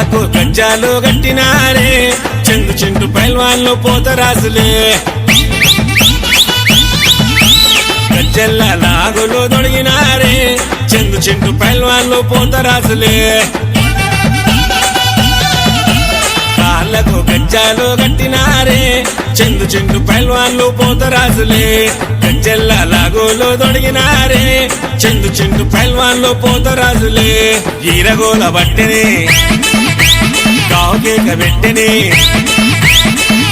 కాళ్ళకు గజ్జాలు గట్టినారే చందు చింటు పైల్వాన్లు పోతరాజులే గజ్జెల్ల లాగులు దొడిగినారే చందు చింటు పైల్వాన్లు పోతరాజులే కాళ్ళకు గజ్జాలు గట్టినారే చందు చింటు పైల్వాన్లు పోతరాజులే గజ్జెల్ల లాగులు దొడిగినారే చందు చింటు పైల్వాన్లు పోతరాజులే ఈరగోల బట్టెనే గావుకేక పెట్టెనే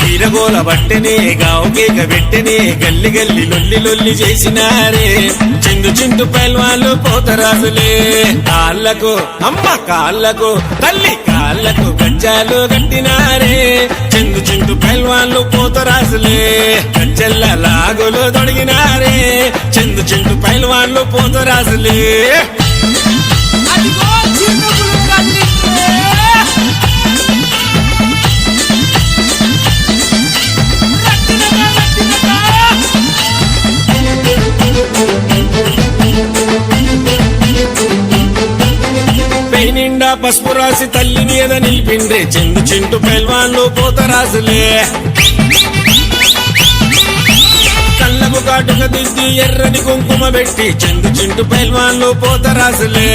ఈరగోల బట్టెనే గావుకేక పెట్టెనే గల్లి గల్లి లొల్లి లొల్లి చేసినారే చందు చింటు పైల్వాన్లు పోతరాజులే కాళ్ళకు అమ్మ కాళ్ళకు తల్లి కాళ్ళకు గజ్జాలు గట్టినారే చందు చింటు పైల్వాన్లు పోతరాజులే గజ్జెల్ల లాగులు దొడిగినారే చందు చింటు పైల్వాన్లు పోతరాజులే నిండా పసుపు రాసి తల్లి మీద నిలిపిండే చందు చింటు పైల్వాన్లు పోతరాజులే కళ్ళకు కాటుక దిద్ది ఎర్రని కుంకుమ పెట్టి చందు చింటు పైల్వాన్లు పోతరాజులే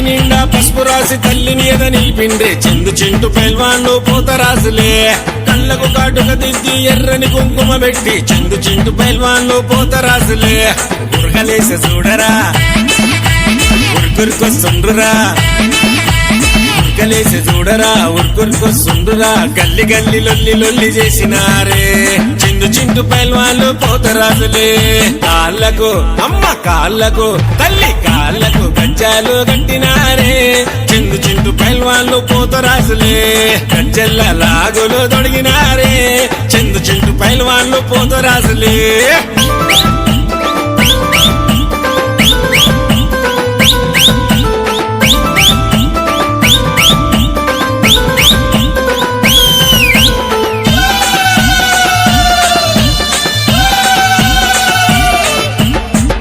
నిండా పసుపు రాసి తల్లి మీద నిలిపిండే చందు చింటు పైల్వాన్లు పోతరాజులే కళ్ళకు కాటుక దిద్ది ఎర్రని కుంకుమ పెట్టి చందు చింటు పైల్వాన్లు పోతరాజులే గురగలేస చూడరా ఉరుకురుకొస్తుండ్రురా ఉరకలేసి చూడరా ఉరుకురుకొస్తుండ్రురా గల్లి గల్లి లొల్లి లొల్లి చేసినారే చిందు చింటు పైల్వాన్లు పోతరాజులే కాళ్ళకు అమ్మ కాళ్ళకు తల్లి కాళ్ళకు గజ్జాలు గట్టినారే చిందు చింటు పైల్వాన్లు పోతరాజులే గజ్జెల్ల లాగులు దొడిగినారే చిందు చింటు పైల్వాన్లు పోతరాజులే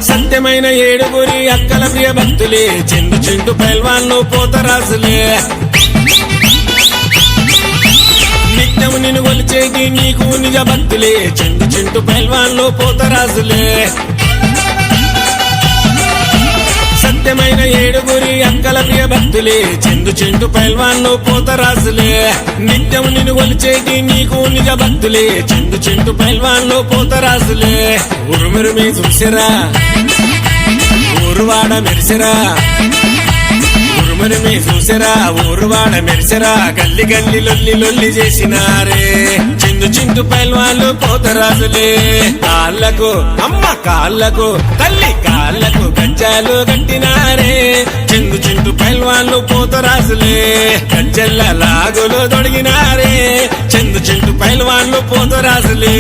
సత్యమైన ఏడుగురి అక్కల ప్రియ భక్తులే చందు చింటు పైల్వాన్లు పోతరాజులే నిత్యము నిన్ను కొలిచేటి నీకు నిజ భక్తులే చందు చింటు పైల్వాన్లు పోతరాజులే సత్యమైన ఏడుగురి అక్కల ప్రియ భక్తులే చందు చింటు పైల్వాన్లు పోతరాజులే నిత్యము నిన్ను కొలిచేటి నీకు నిజ భక్తులే చందు చింటు పైల్వాన్లు పోతరాజులే ఉరుమురుమి చూసిరా ఊరువాడ మెరిసిరా ఉరుమురుమి చూసిరా ఊరువాడ మెరిసిరా గల్లి గల్లి లొల్లి లొల్లి చేసినారే చిందు చింటు పైల్వాన్లు పోతరాజులే కాళ్ళకు అమ్మ కాళ్ళకు తల్లి కాళ్ళకు గజ్జాలు గట్టినారే చిందు చింటు పైల్వాన్లు పోతరాజులే గజ్జెల్ల లాగులు దొడిగినారే చిందు చింటు పైల్వాన్లు పోతరాజులే